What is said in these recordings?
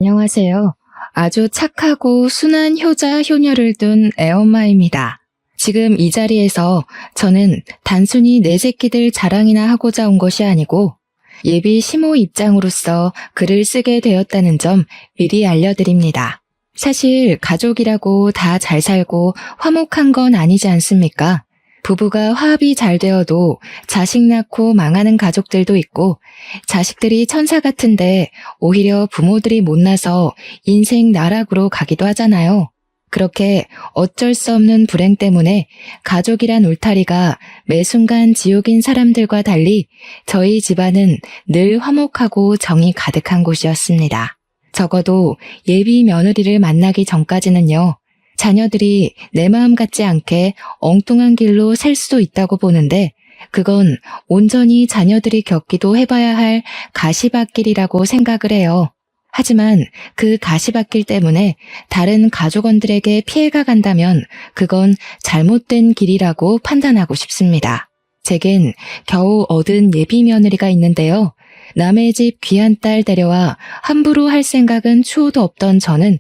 안녕하세요. 아주 착하고 순한 효자 효녀를 둔 애엄마입니다. 지금 이 자리에서 저는 단순히 내 새끼들 자랑이나 하고자 온 것이 아니고 예비 시모 입장으로서 글을 쓰게 되었다는 점 미리 알려드립니다. 사실 가족이라고 다 잘 살고 화목한 건 아니지 않습니까? 부부가 화합이 잘 되어도 자식 낳고 망하는 가족들도 있고 자식들이 천사 같은데 오히려 부모들이 못나서 인생 나락으로 가기도 하잖아요. 그렇게 어쩔 수 없는 불행 때문에 가족이란 울타리가 매 순간 지옥인 사람들과 달리 저희 집안은 늘 화목하고 정이 가득한 곳이었습니다. 적어도 예비 며느리를 만나기 전까지는요. 자녀들이 내 마음 같지 않게 엉뚱한 길로 셀 수도 있다고 보는데 그건 온전히 자녀들이 겪기도 해봐야 할 가시밭길이라고 생각을 해요. 하지만 그 가시밭길 때문에 다른 가족원들에게 피해가 간다면 그건 잘못된 길이라고 판단하고 싶습니다. 제겐 겨우 얻은 예비 며느리가 있는데요. 남의 집 귀한 딸 데려와 함부로 할 생각은 추호도 없던 저는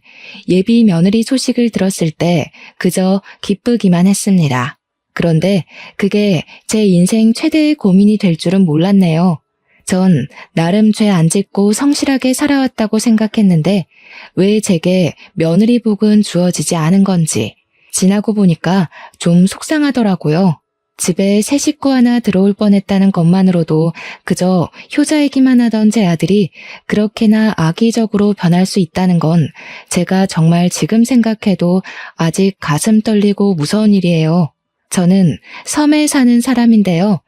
예비 며느리 소식을 들었을 때 그저 기쁘기만 했습니다. 그런데 그게 제 인생 최대의 고민이 될 줄은 몰랐네요. 전 나름 죄 안 짓고 성실하게 살아왔다고 생각했는데 왜 제게 며느리 복은 주어지지 않은 건지 지나고 보니까 좀 속상하더라고요. 집에 새 식구 하나 들어올 뻔했다는 것만으로도 그저 효자이기만 하던 제 아들이 그렇게나 악의적으로 변할 수 있다는 건 제가 정말 지금 생각해도 아직 가슴 떨리고 무서운 일이에요. 저는 섬에 사는 사람인데요.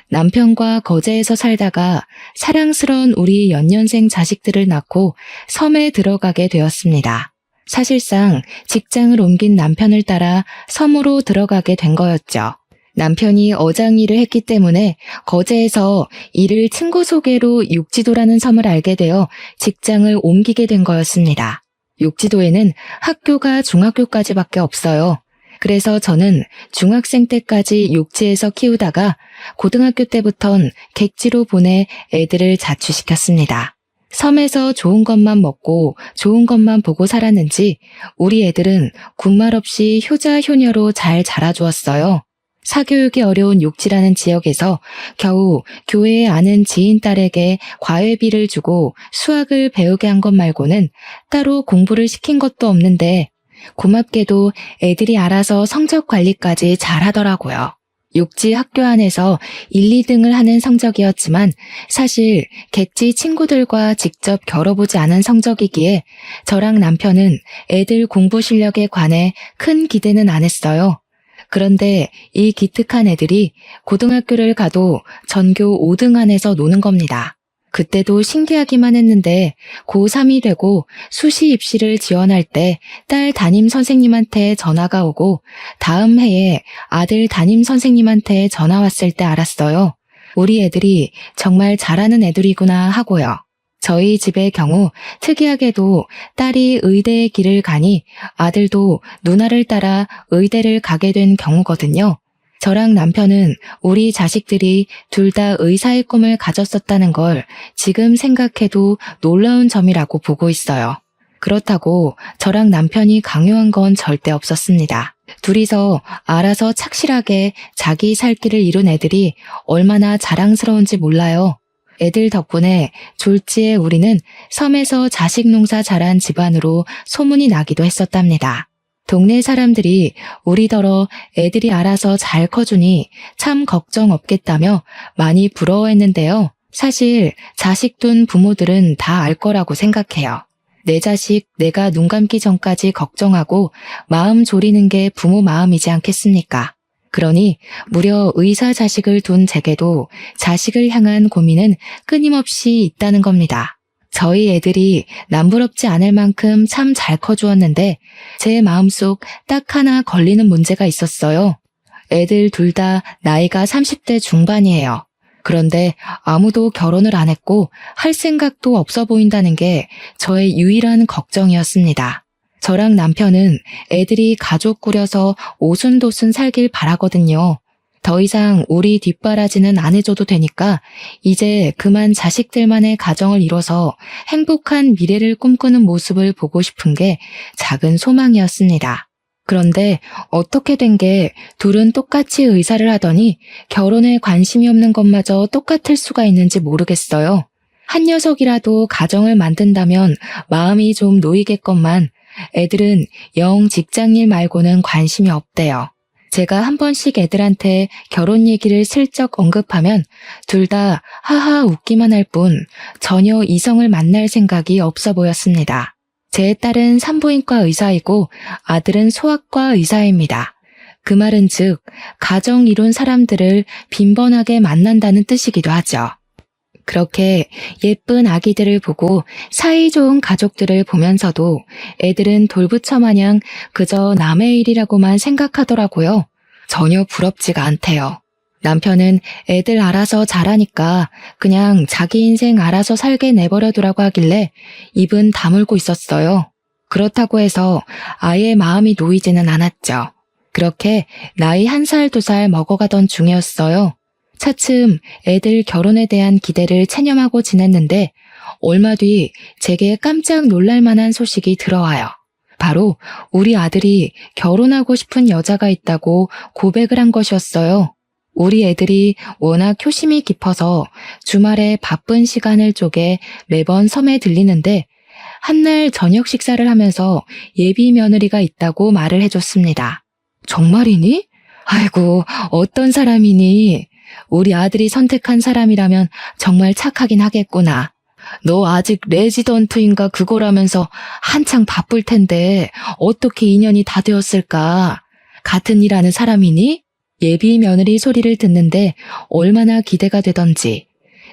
남편과 거제에서 살다가 사랑스러운 우리 연년생 자식들을 낳고 섬에 들어가게 되었습니다. 사실상 직장을 옮긴 남편을 따라 섬으로 들어가게 된 거였죠. 남편이 어장 일을 했기 때문에 거제에서 일을 친구 소개로 육지도라는 섬을 알게 되어 직장을 옮기게 된 거였습니다. 육지도에는 학교가 중학교까지밖에 없어요. 그래서 저는 중학생 때까지 육지에서 키우다가 고등학교 때부턴 객지로 보내 애들을 자취시켰습니다. 섬에서 좋은 것만 먹고 좋은 것만 보고 살았는지 우리 애들은 군말 없이 효자 효녀로 잘 자라주었어요. 사교육이 어려운 육지라는 지역에서 겨우 교회에 아는 지인 딸에게 과외비를 주고 수학을 배우게 한 것 말고는 따로 공부를 시킨 것도 없는데 고맙게도 애들이 알아서 성적 관리까지 잘 하더라고요. 육지 학교 안에서 1, 2등을 하는 성적이었지만 사실 객지 친구들과 직접 겨뤄보지 않은 성적이기에 저랑 남편은 애들 공부 실력에 관해 큰 기대는 안 했어요. 그런데 이 기특한 애들이 고등학교를 가도 전교 5등 안에서 노는 겁니다. 그때도 신기하기만 했는데 고3이 되고 수시 입시를 지원할 때 딸 담임 선생님한테 전화가 오고 다음 해에 아들 담임 선생님한테 전화 왔을 때 알았어요. 우리 애들이 정말 잘하는 애들이구나 하고요. 저희 집의 경우 특이하게도 딸이 의대의 길을 가니 아들도 누나를 따라 의대를 가게 된 경우거든요. 저랑 남편은 우리 자식들이 둘 다 의사의 꿈을 가졌었다는 걸 지금 생각해도 놀라운 점이라고 보고 있어요. 그렇다고 저랑 남편이 강요한 건 절대 없었습니다. 둘이서 알아서 착실하게 자기 살 길을 이룬 애들이 얼마나 자랑스러운지 몰라요. 애들 덕분에 졸지에 우리는 섬에서 자식 농사 잘한 집안으로 소문이 나기도 했었답니다. 동네 사람들이 우리더러 애들이 알아서 잘 커주니 참 걱정 없겠다며 많이 부러워했는데요. 사실 자식 둔 부모들은 다 알 거라고 생각해요. 내 자식 내가 눈 감기 전까지 걱정하고 마음 졸이는 게 부모 마음이지 않겠습니까? 그러니 무려 의사 자식을 둔 제게도 자식을 향한 고민은 끊임없이 있다는 겁니다. 저희 애들이 남부럽지 않을 만큼 참 잘 커주었는데 제 마음속 딱 하나 걸리는 문제가 있었어요. 애들 둘 다 나이가 30대 중반이에요. 그런데 아무도 결혼을 안 했고 할 생각도 없어 보인다는 게 저의 유일한 걱정이었습니다. 저랑 남편은 애들이 가족 꾸려서 오순도순 살길 바라거든요. 더 이상 우리 뒷바라지는 안 해줘도 되니까 이제 그만 자식들만의 가정을 이뤄서 행복한 미래를 꿈꾸는 모습을 보고 싶은 게 작은 소망이었습니다. 그런데 어떻게 된 게 둘은 똑같이 의사를 하더니 결혼에 관심이 없는 것마저 똑같을 수가 있는지 모르겠어요. 한 녀석이라도 가정을 만든다면 마음이 좀 놓이겠건만 애들은 영 직장일 말고는 관심이 없대요. 제가 한 번씩 애들한테 결혼 얘기를 슬쩍 언급하면 둘 다 하하 웃기만 할 뿐 전혀 이성을 만날 생각이 없어 보였습니다. 제 딸은 산부인과 의사이고 아들은 소아과 의사입니다. 그 말은 즉 가정 이룬 사람들을 빈번하게 만난다는 뜻이기도 하죠. 그렇게 예쁜 아기들을 보고 사이좋은 가족들을 보면서도 애들은 돌부처 마냥 그저 남의 일이라고만 생각하더라고요. 전혀 부럽지가 않대요. 남편은 애들 알아서 자라니까 그냥 자기 인생 알아서 살게 내버려두라고 하길래 입은 다물고 있었어요. 그렇다고 해서 아예 마음이 놓이지는 않았죠. 그렇게 나이 1살, 2살 먹어가던 중이었어요. 차츰 애들 결혼에 대한 기대를 체념하고 지냈는데 얼마 뒤 제게 깜짝 놀랄 만한 소식이 들어와요. 바로 우리 아들이 결혼하고 싶은 여자가 있다고 고백을 한 것이었어요. 우리 애들이 워낙 효심이 깊어서 주말에 바쁜 시간을 쪼개 매번 섬에 들리는데 한날 저녁 식사를 하면서 예비 며느리가 있다고 말을 해줬습니다. 정말이니? 아이고, 어떤 사람이니? 우리 아들이 선택한 사람이라면 정말 착하긴 하겠구나. 너 아직 레지던트인가 그거라면서 한창 바쁠 텐데 어떻게 인연이 다 되었을까? 같은 일 하는 사람이니? 예비 며느리 소리를 듣는데 얼마나 기대가 되던지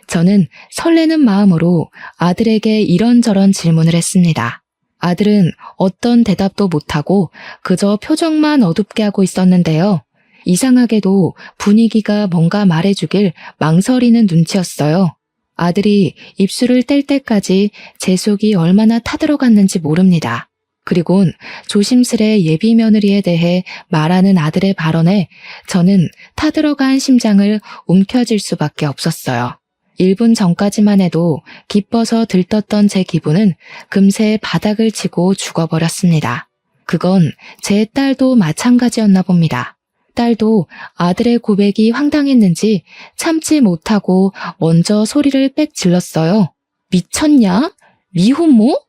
저는 설레는 마음으로 아들에게 이런저런 질문을 했습니다. 아들은 어떤 대답도 못하고 그저 표정만 어둡게 하고 있었는데요. 이상하게도 분위기가 뭔가 말해주길 망설이는 눈치였어요. 아들이 입술을 뗄 때까지 제 속이 얼마나 타들어갔는지 모릅니다. 그리곤 조심스레 예비 며느리에 대해 말하는 아들의 발언에 저는 타들어간 심장을 움켜쥘 수밖에 없었어요. 1분 전까지만 해도 기뻐서 들떴던 제 기분은 금세 바닥을 치고 죽어버렸습니다. 그건 제 딸도 마찬가지였나 봅니다. 딸도 아들의 고백이 황당했는지 참지 못하고 먼저 소리를 빽 질렀어요. 미쳤냐? 미혼모?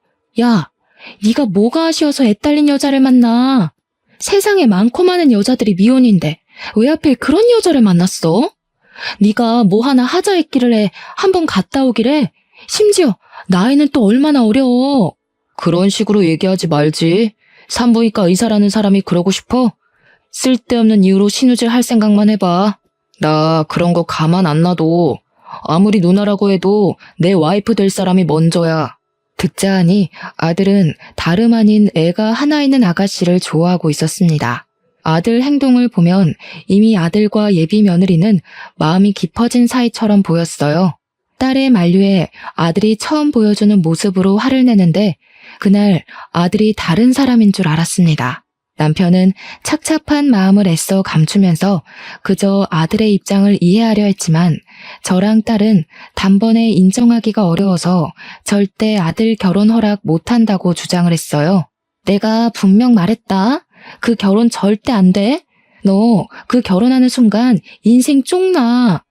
야, 네가 뭐가 아쉬워서 애 딸린 여자를 만나? 세상에 많고 많은 여자들이 미혼인데 왜 하필 그런 여자를 만났어? 네가 뭐 하나 하자 했기를 한번 갔다 오기래. 심지어 나이는 또 얼마나 어려워. 그런 식으로 얘기하지 말지. 산부인과 의사라는 사람이 그러고 싶어? 쓸데없는 이유로 신우질 할 생각만 해봐. 나 그런 거 가만 안 놔둬. 아무리 누나라고 해도 내 와이프 될 사람이 먼저야. 듣자 하니 아들은 다름 아닌 애가 하나 있는 아가씨를 좋아하고 있었습니다. 아들 행동을 보면 이미 아들과 예비 며느리는 마음이 깊어진 사이처럼 보였어요. 딸의 만류에 아들이 처음 보여주는 모습으로 화를 내는데 그날 아들이 다른 사람인 줄 알았습니다. 남편은 착잡한 마음을 애써 감추면서 그저 아들의 입장을 이해하려 했지만 저랑 딸은 단번에 인정하기가 어려워서 절대 아들 결혼 허락 못한다고 주장을 했어요. 내가 분명 말했다. 그 결혼 절대 안 돼. 너 그 결혼하는 순간 인생 쪽나.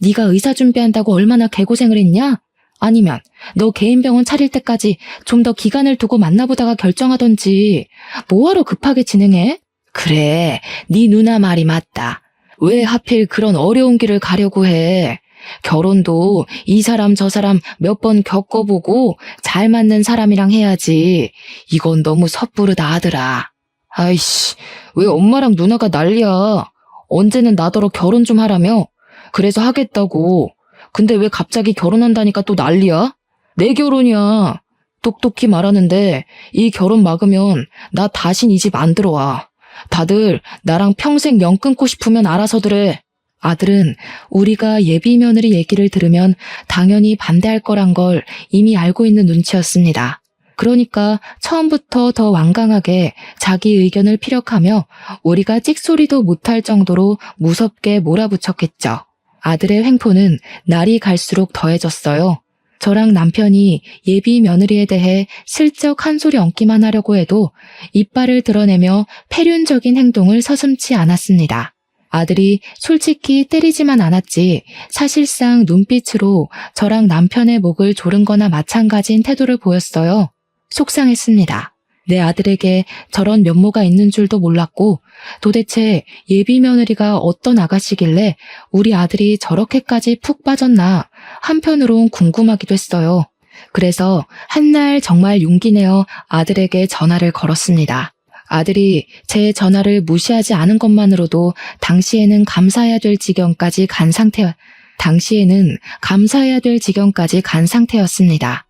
네가 의사 준비한다고 얼마나 개고생을 했냐? 아니면 너 개인 병원 차릴 때까지 좀 더 기간을 두고 만나보다가 결정하던지 뭐하러 급하게 진행해? 그래, 네 누나 말이 맞다. 왜 하필 그런 어려운 길을 가려고 해? 결혼도 이 사람 저 사람 몇 번 겪어보고 잘 맞는 사람이랑 해야지. 이건 너무 섣부르다 하더라. 아이씨, 왜 엄마랑 누나가 난리야. 언제는 나더러 결혼 좀 하라며. 그래서 하겠다고. 근데 왜 갑자기 결혼한다니까 또 난리야? 내 결혼이야. 똑똑히 말하는데 이 결혼 막으면 나 다신 이 집 안 들어와. 다들 나랑 평생 연 끊고 싶으면 알아서들 해. 아들은 우리가 예비 며느리 얘기를 들으면 당연히 반대할 거란 걸 이미 알고 있는 눈치였습니다. 그러니까 처음부터 더 완강하게 자기 의견을 피력하며 우리가 찍소리도 못할 정도로 무섭게 몰아붙였겠죠. 아들의 횡포는 날이 갈수록 더해졌어요. 저랑 남편이 예비 며느리에 대해 슬쩍 한 소리 얹기만 하려고 해도 이빨을 드러내며 패륜적인 행동을 서슴지 않았습니다. 아들이 솔직히 때리지만 않았지 사실상 눈빛으로 저랑 남편의 목을 조른 거나 마찬가지인 태도를 보였어요. 속상했습니다. 내 아들에게 저런 면모가 있는 줄도 몰랐고 도대체 예비 며느리가 어떤 아가씨길래 우리 아들이 저렇게까지 푹 빠졌나 한편으론 궁금하기도 했어요. 그래서 한날 정말 용기 내어 아들에게 전화를 걸었습니다. 아들이 제 전화를 무시하지 않은 것만으로도 당시에는 감사해야 될 지경까지 간 상태였습니다.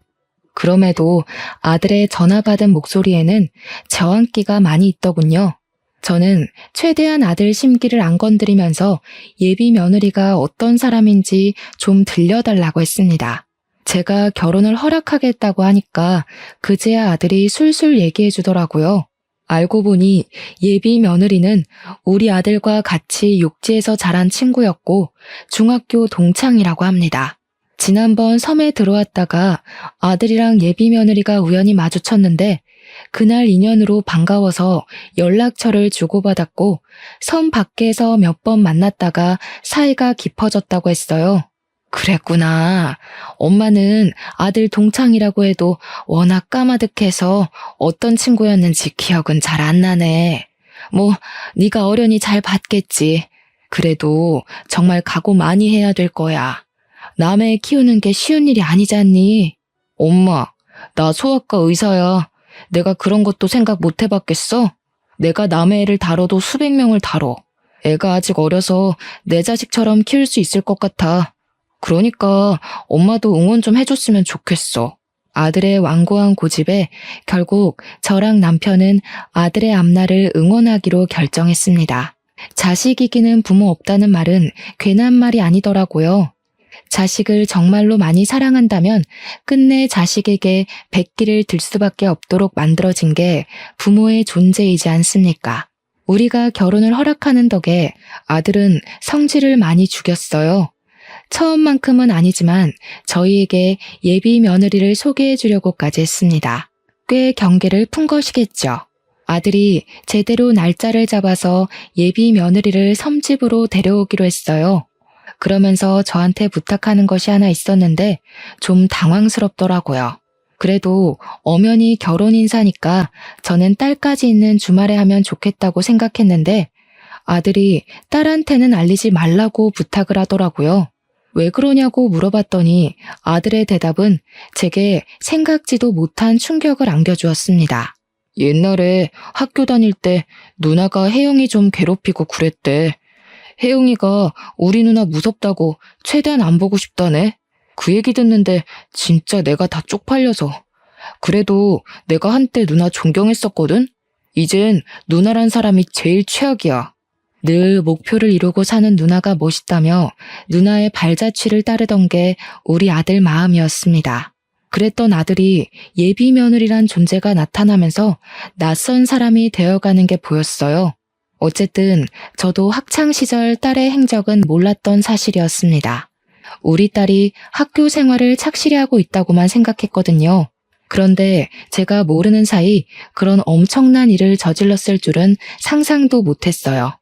그럼에도 아들의 전화 받은 목소리에는 저항기가 많이 있더군요. 저는 최대한 아들 심기를 안 건드리면서 예비 며느리가 어떤 사람인지 좀 들려달라고 했습니다. 제가 결혼을 허락하겠다고 하니까 그제야 아들이 술술 얘기해 주더라고요. 알고 보니 예비 며느리는 우리 아들과 같이 육지에서 자란 친구였고 중학교 동창이라고 합니다. 지난번 섬에 들어왔다가 아들이랑 예비 며느리가 우연히 마주쳤는데 그날 인연으로 반가워서 연락처를 주고받았고 섬 밖에서 몇 번 만났다가 사이가 깊어졌다고 했어요. 그랬구나. 엄마는 아들 동창이라고 해도 워낙 까마득해서 어떤 친구였는지 기억은 잘 안 나네. 네가 어련히 잘 봤겠지. 그래도 정말 각오 많이 해야 될 거야. 남애 키우는 게 쉬운 일이 아니잖니. 엄마, 나 소아과 의사야. 내가 그런 것도 생각 못 해봤겠어? 내가 남의 애를 다뤄도 수백 명을 다뤄. 애가 아직 어려서 내 자식처럼 키울 수 있을 것 같아. 그러니까 엄마도 응원 좀 해줬으면 좋겠어. 아들의 완고한 고집에 결국 저랑 남편은 아들의 앞날을 응원하기로 결정했습니다. 자식 이기는 부모 없다는 말은 괜한 말이 아니더라고요. 자식을 정말로 많이 사랑한다면 끝내 자식에게 백기를 들 수밖에 없도록 만들어진 게 부모의 존재이지 않습니까? 우리가 결혼을 허락하는 덕에 아들은 성질을 많이 죽였어요. 처음만큼은 아니지만 저희에게 예비 며느리를 소개해 주려고까지 했습니다. 꽤 경계를 푼 것이겠죠. 아들이 제대로 날짜를 잡아서 예비 며느리를 섬집으로 데려오기로 했어요. 그러면서 저한테 부탁하는 것이 하나 있었는데 좀 당황스럽더라고요. 그래도 엄연히 결혼 인사니까 저는 딸까지 있는 주말에 하면 좋겠다고 생각했는데 아들이 딸한테는 알리지 말라고 부탁을 하더라고요. 왜 그러냐고 물어봤더니 아들의 대답은 제게 생각지도 못한 충격을 안겨주었습니다. 옛날에 학교 다닐 때 누나가 혜영이 좀 괴롭히고 그랬대. 혜영이가 우리 누나 무섭다고 최대한 안 보고 싶다네. 그 얘기 듣는데 진짜 내가 다 쪽팔려서. 그래도 내가 한때 누나 존경했었거든? 이젠 누나란 사람이 제일 최악이야. 늘 목표를 이루고 사는 누나가 멋있다며 누나의 발자취를 따르던 게 우리 아들 마음이었습니다. 그랬던 아들이 예비 며느리란 존재가 나타나면서 낯선 사람이 되어가는 게 보였어요. 어쨌든 저도 학창시절 딸의 행적은 몰랐던 사실이었습니다. 우리 딸이 학교 생활을 착실히 하고 있다고만 생각했거든요. 그런데 제가 모르는 사이 그런 엄청난 일을 저질렀을 줄은 상상도 못했어요.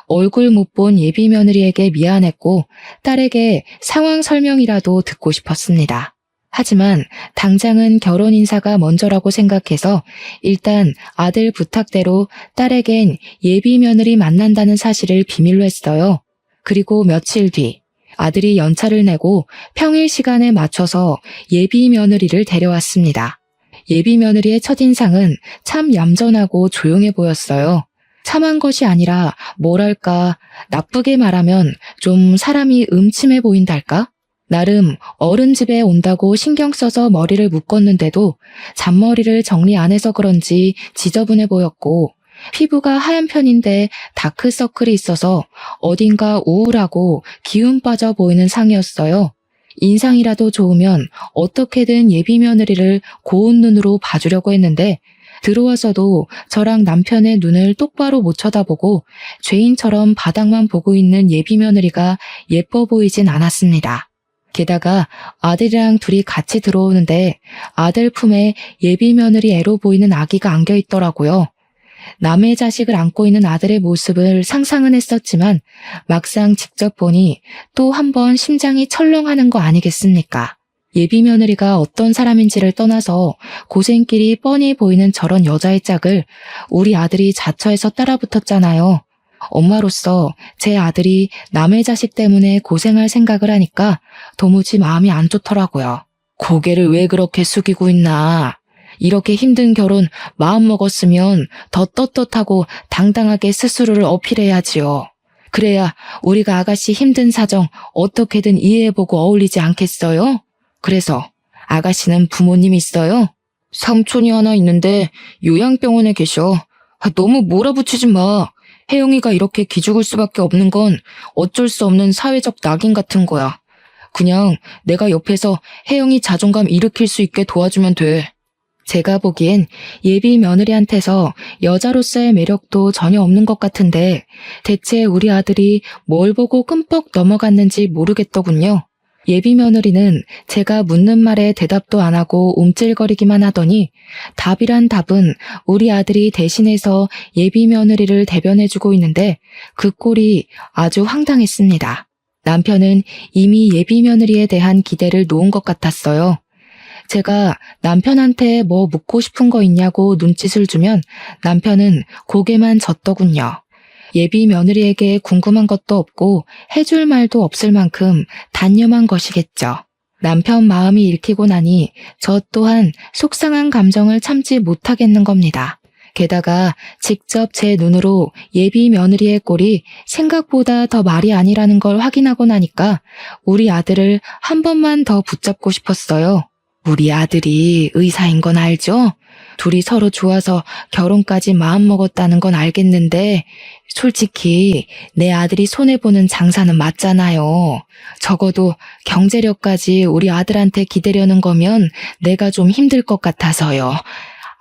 얼굴 못 본 예비 며느리에게 미안했고 딸에게 상황 설명이라도 듣고 싶었습니다. 하지만 당장은 결혼 인사가 먼저라고 생각해서 일단 아들 부탁대로 딸에겐 예비 며느리 만난다는 사실을 비밀로 했어요. 그리고 며칠 뒤 아들이 연차를 내고 평일 시간에 맞춰서 예비 며느리를 데려왔습니다. 예비 며느리의 첫인상은 참 얌전하고 조용해 보였어요. 참한 것이 아니라 뭐랄까 나쁘게 말하면 좀 사람이 음침해 보인달까? 나름 어른 집에 온다고 신경 써서 머리를 묶었는데도 잔머리를 정리 안 해서 그런지 지저분해 보였고 피부가 하얀 편인데 다크서클이 있어서 어딘가 우울하고 기운 빠져 보이는 상이었어요. 인상이라도 좋으면 어떻게든 예비 며느리를 고운 눈으로 봐주려고 했는데 들어와서도 저랑 남편의 눈을 똑바로 못 쳐다보고 죄인처럼 바닥만 보고 있는 예비 며느리가 예뻐 보이진 않았습니다. 게다가 아들이랑 둘이 같이 들어오는데 아들 품에 예비 며느리 애로 보이는 아기가 안겨 있더라고요. 남의 자식을 안고 있는 아들의 모습을 상상은 했었지만 막상 직접 보니 또 한 번 심장이 철렁하는 거 아니겠습니까? 예비 며느리가 어떤 사람인지를 떠나서 고생길이 뻔히 보이는 저런 여자의 짝을 우리 아들이 자처해서 따라붙었잖아요. 엄마로서 제 아들이 남의 자식 때문에 고생할 생각을 하니까 도무지 마음이 안 좋더라고요. 고개를 왜 그렇게 숙이고 있나. 이렇게 힘든 결혼 마음먹었으면 더 떳떳하고 당당하게 스스로를 어필해야지요. 그래야 우리가 아가씨 힘든 사정 어떻게든 이해해보고 어울리지 않겠어요? 그래서 아가씨는 부모님 있어요? 삼촌이 하나 있는데 요양병원에 계셔. 너무 몰아붙이지 마. 혜영이가 이렇게 기죽을 수밖에 없는 건 어쩔 수 없는 사회적 낙인 같은 거야. 그냥 내가 옆에서 혜영이 자존감 일으킬 수 있게 도와주면 돼. 제가 보기엔 예비 며느리한테서 여자로서의 매력도 전혀 없는 것 같은데 대체 우리 아들이 뭘 보고 끔뻑 넘어갔는지 모르겠더군요. 예비 며느리는 제가 묻는 말에 대답도 안 하고 움찔거리기만 하더니 답이란 답은 우리 아들이 대신해서 예비 며느리를 대변해주고 있는데 그 꼴이 아주 황당했습니다. 남편은 이미 예비 며느리에 대한 기대를 놓은 것 같았어요. 제가 남편한테 뭐 묻고 싶은 거 있냐고 눈짓을 주면 남편은 고개만 젓더군요. 예비 며느리에게 궁금한 것도 없고 해줄 말도 없을 만큼 단념한 것이겠죠. 남편 마음이 읽히고 나니 저 또한 속상한 감정을 참지 못하겠는 겁니다. 게다가 직접 제 눈으로 예비 며느리의 꼴이 생각보다 더 말이 아니라는 걸 확인하고 나니까 우리 아들을 한 번만 더 붙잡고 싶었어요. 우리 아들이 의사인 건 알죠? 둘이 서로 좋아서 결혼까지 마음먹었다는 건 알겠는데 솔직히 내 아들이 손해보는 장사는 맞잖아요. 적어도 경제력까지 우리 아들한테 기대려는 거면 내가 좀 힘들 것 같아서요.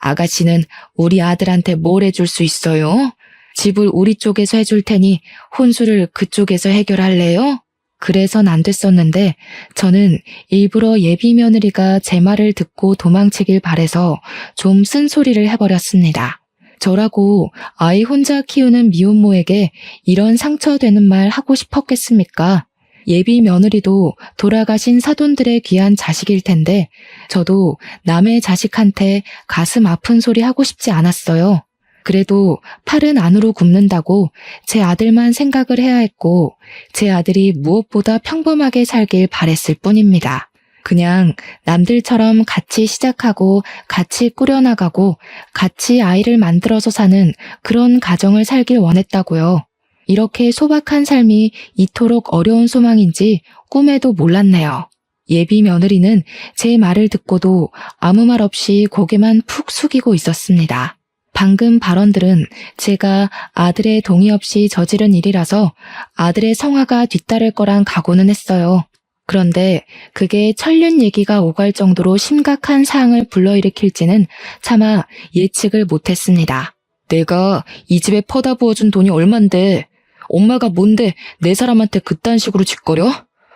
아가씨는 우리 아들한테 뭘 해줄 수 있어요? 집을 우리 쪽에서 해줄 테니 혼수를 그쪽에서 해결할래요? 그래선 안 됐었는데 저는 일부러 예비 며느리가 제 말을 듣고 도망치길 바래서 좀 쓴소리를 해버렸습니다. 저라고 아이 혼자 키우는 미혼모에게 이런 상처되는 말 하고 싶었겠습니까? 예비 며느리도 돌아가신 사돈들의 귀한 자식일 텐데 저도 남의 자식한테 가슴 아픈 소리 하고 싶지 않았어요. 그래도 팔은 안으로 굽는다고 제 아들만 생각을 해야 했고 제 아들이 무엇보다 평범하게 살길 바랬을 뿐입니다. 그냥 남들처럼 같이 시작하고 같이 꾸려나가고 같이 아이를 만들어서 사는 그런 가정을 살길 원했다고요. 이렇게 소박한 삶이 이토록 어려운 소망인지 꿈에도 몰랐네요. 예비 며느리는 제 말을 듣고도 아무 말 없이 고개만 푹 숙이고 있었습니다. 방금 발언들은 제가 아들의 동의 없이 저지른 일이라서 아들의 성화가 뒤따를 거란 각오는 했어요. 그런데 그게 천륜 얘기가 오갈 정도로 심각한 사항을 불러일으킬지는 차마 예측을 못했습니다. 내가 이 집에 퍼다 부어준 돈이 얼만데 엄마가 뭔데 내 사람한테 그딴 식으로 짓거려?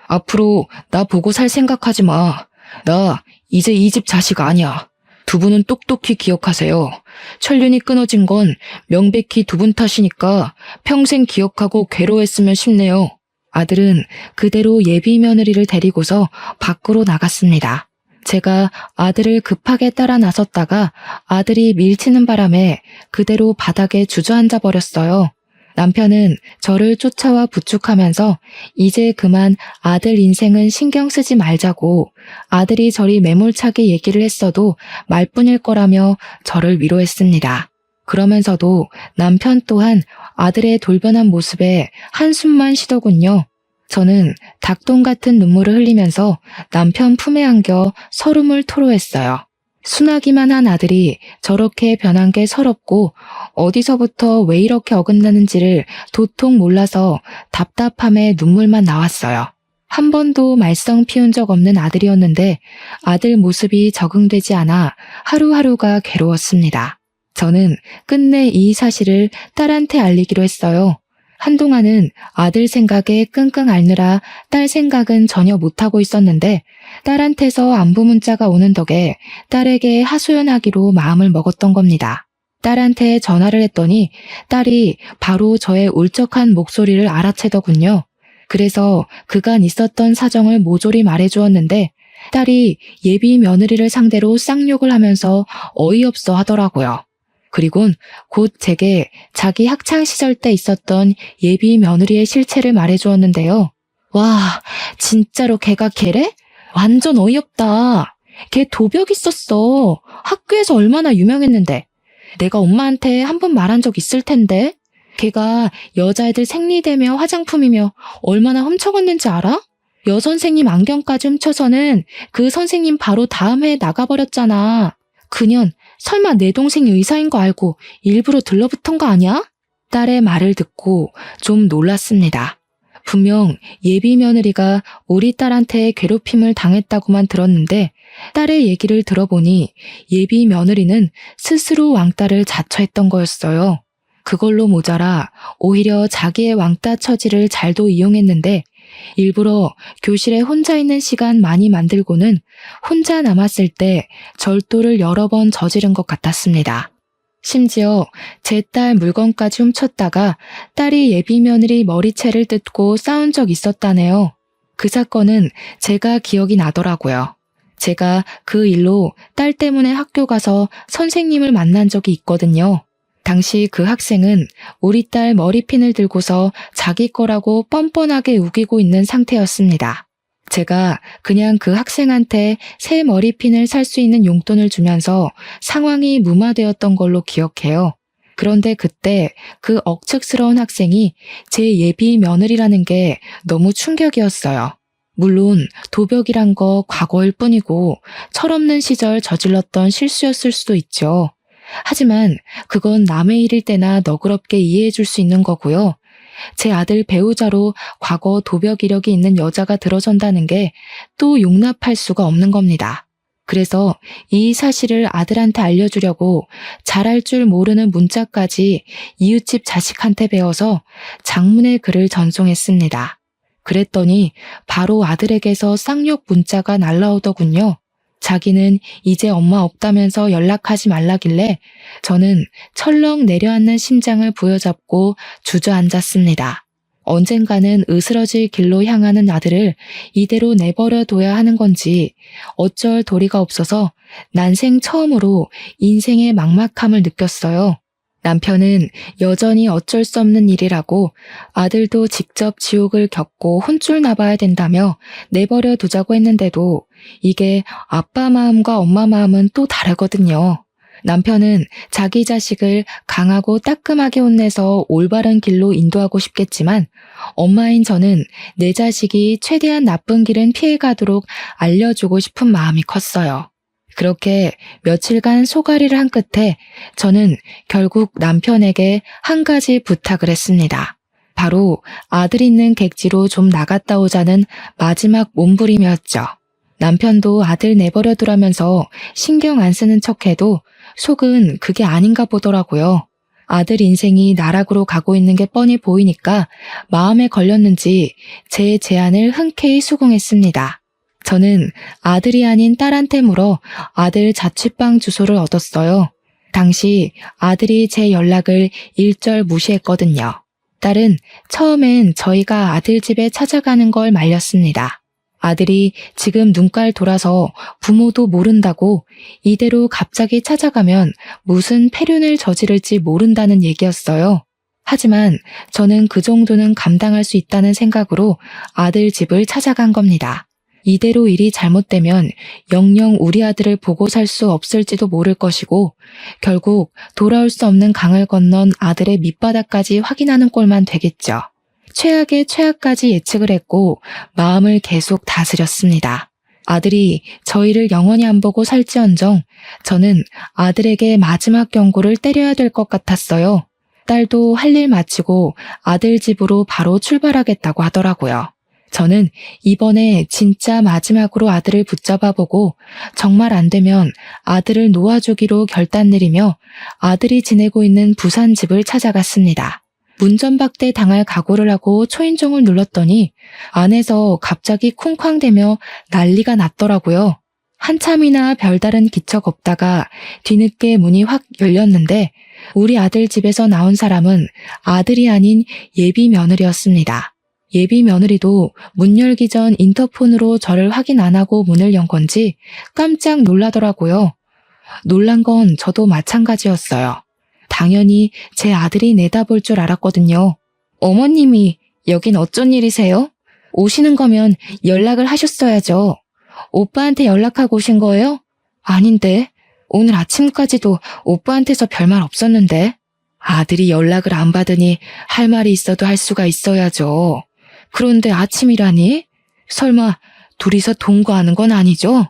앞으로 나 보고 살 생각하지 마. 나 이제 이 집 자식 아니야. 두 분은 똑똑히 기억하세요. 천륜이 끊어진 건 명백히 두 분 탓이니까 평생 기억하고 괴로워했으면 싶네요. 아들은 그대로 예비 며느리를 데리고서 밖으로 나갔습니다. 제가 아들을 급하게 따라 나섰다가 아들이 밀치는 바람에 그대로 바닥에 주저앉아 버렸어요. 남편은 저를 쫓아와 부축하면서 이제 그만 아들 인생은 신경 쓰지 말자고 아들이 저리 매몰차게 얘기를 했어도 말뿐일 거라며 저를 위로했습니다. 그러면서도 남편 또한 아들의 돌변한 모습에 한숨만 쉬더군요. 저는 닭똥 같은 눈물을 흘리면서 남편 품에 안겨 서름을 토로했어요. 순하기만 한 아들이 저렇게 변한 게 서럽고 어디서부터 왜 이렇게 어긋나는지를 도통 몰라서 답답함에 눈물만 나왔어요. 한 번도 말썽 피운 적 없는 아들이었는데 아들 모습이 적응되지 않아 하루하루가 괴로웠습니다. 저는 끝내 이 사실을 딸한테 알리기로 했어요. 한동안은 아들 생각에 끙끙 앓느라 딸 생각은 전혀 못하고 있었는데 딸한테서 안부 문자가 오는 덕에 딸에게 하소연하기로 마음을 먹었던 겁니다. 딸한테 전화를 했더니 딸이 바로 저의 울적한 목소리를 알아채더군요. 그래서 그간 있었던 사정을 모조리 말해주었는데 딸이 예비 며느리를 상대로 쌍욕을 하면서 어이없어 하더라고요. 그리곤 곧 제게 자기 학창시절 때 있었던 예비 며느리의 실체를 말해주었는데요. 와, 진짜로 걔가 걔래? 완전 어이없다. 걔 도벽 있었어. 학교에서 얼마나 유명했는데. 내가 엄마한테 한 번 말한 적 있을 텐데. 걔가 여자애들 생리대며 화장품이며 얼마나 훔쳐갔는지 알아? 여선생님 안경까지 훔쳐서는 그 선생님 바로 다음 해에 나가버렸잖아. 그년 설마 내 동생이 의사인 거 알고 일부러 들러붙은 거 아니야? 딸의 말을 듣고 좀 놀랐습니다. 분명 예비 며느리가 우리 딸한테 괴롭힘을 당했다고만 들었는데 딸의 얘기를 들어보니 예비 며느리는 스스로 왕따를 자처했던 거였어요. 그걸로 모자라 오히려 자기의 왕따 처지를 잘도 이용했는데 일부러 교실에 혼자 있는 시간 많이 만들고는 혼자 남았을 때 절도를 여러 번 저지른 것 같았습니다. 심지어 제 딸 물건까지 훔쳤다가 딸이 예비 며느리 머리채를 뜯고 싸운 적 있었다네요. 그 사건은 제가 기억이 나더라고요. 제가 그 일로 딸 때문에 학교 가서 선생님을 만난 적이 있거든요. 당시 그 학생은 우리 딸 머리핀을 들고서 자기 거라고 뻔뻔하게 우기고 있는 상태였습니다. 제가 그냥 그 학생한테 새 머리핀을 살 수 있는 용돈을 주면서 상황이 무마되었던 걸로 기억해요. 그런데 그때 그 억측스러운 학생이 제 예비 며느리라는 게 너무 충격이었어요. 물론 도벽이란 거 과거일 뿐이고 철없는 시절 저질렀던 실수였을 수도 있죠. 하지만 그건 남의 일일 때나 너그럽게 이해해 줄 수 있는 거고요. 제 아들 배우자로 과거 도벽 이력이 있는 여자가 들어선다는 게 또 용납할 수가 없는 겁니다. 그래서 이 사실을 아들한테 알려주려고 잘할 줄 모르는 문자까지 이웃집 자식한테 배워서 장문의 글을 전송했습니다. 그랬더니 바로 아들에게서 쌍욕 문자가 날라오더군요. 자기는 이제 엄마 없다면서 연락하지 말라길래 저는 철렁 내려앉는 심장을 부여잡고 주저앉았습니다. 언젠가는 으스러질 길로 향하는 아들을 이대로 내버려 둬야 하는 건지 어쩔 도리가 없어서 난생 처음으로 인생의 막막함을 느꼈어요. 남편은 여전히 어쩔 수 없는 일이라고 아들도 직접 지옥을 겪고 혼쭐 나봐야 된다며 내버려 두자고 했는데도 이게 아빠 마음과 엄마 마음은 또 다르거든요. 남편은 자기 자식을 강하고 따끔하게 혼내서 올바른 길로 인도하고 싶겠지만 엄마인 저는 내 자식이 최대한 나쁜 길은 피해가도록 알려주고 싶은 마음이 컸어요. 그렇게 며칠간 소가리를 한 끝에 저는 결국 남편에게 한 가지 부탁을 했습니다. 바로 아들 있는 객지로 좀 나갔다 오자는 마지막 몸부림이었죠. 남편도 아들 내버려 두라면서 신경 안 쓰는 척해도 속은 그게 아닌가 보더라고요. 아들 인생이 나락으로 가고 있는 게 뻔히 보이니까 마음에 걸렸는지 제 제안을 흔쾌히 수긍했습니다. 저는 아들이 아닌 딸한테 물어 아들 자취방 주소를 얻었어요. 당시 아들이 제 연락을 일절 무시했거든요. 딸은 처음엔 저희가 아들 집에 찾아가는 걸 말렸습니다. 아들이 지금 눈깔 돌아서 부모도 모른다고 이대로 갑자기 찾아가면 무슨 폐륜을 저지를지 모른다는 얘기였어요. 하지만 저는 그 정도는 감당할 수 있다는 생각으로 아들 집을 찾아간 겁니다. 이대로 일이 잘못되면 영영 우리 아들을 보고 살 수 없을지도 모를 것이고 결국 돌아올 수 없는 강을 건넌 아들의 밑바닥까지 확인하는 꼴만 되겠죠. 최악의 최악까지 예측을 했고 마음을 계속 다스렸습니다. 아들이 저희를 영원히 안 보고 살지언정 저는 아들에게 마지막 경고를 때려야 될 것 같았어요. 딸도 할 일 마치고 아들 집으로 바로 출발하겠다고 하더라고요. 저는 이번에 진짜 마지막으로 아들을 붙잡아보고 정말 안 되면 아들을 놓아주기로 결단 내리며 아들이 지내고 있는 부산 집을 찾아갔습니다. 문전박대 당할 각오를 하고 초인종을 눌렀더니 안에서 갑자기 쿵쾅대며 난리가 났더라고요. 한참이나 별다른 기척 없다가 뒤늦게 문이 확 열렸는데 우리 아들 집에서 나온 사람은 아들이 아닌 예비 며느리였습니다. 예비 며느리도 문 열기 전 인터폰으로 저를 확인 안 하고 문을 연 건지 깜짝 놀라더라고요. 놀란 건 저도 마찬가지였어요. 당연히 제 아들이 내다볼 줄 알았거든요. 어머님이 여긴 어쩐 일이세요? 오시는 거면 연락을 하셨어야죠. 오빠한테 연락하고 오신 거예요? 아닌데. 오늘 아침까지도 오빠한테서 별말 없었는데. 아들이 연락을 안 받으니 할 말이 있어도 할 수가 있어야죠. 그런데 아침이라니? 설마 둘이서 동거하는 건 아니죠?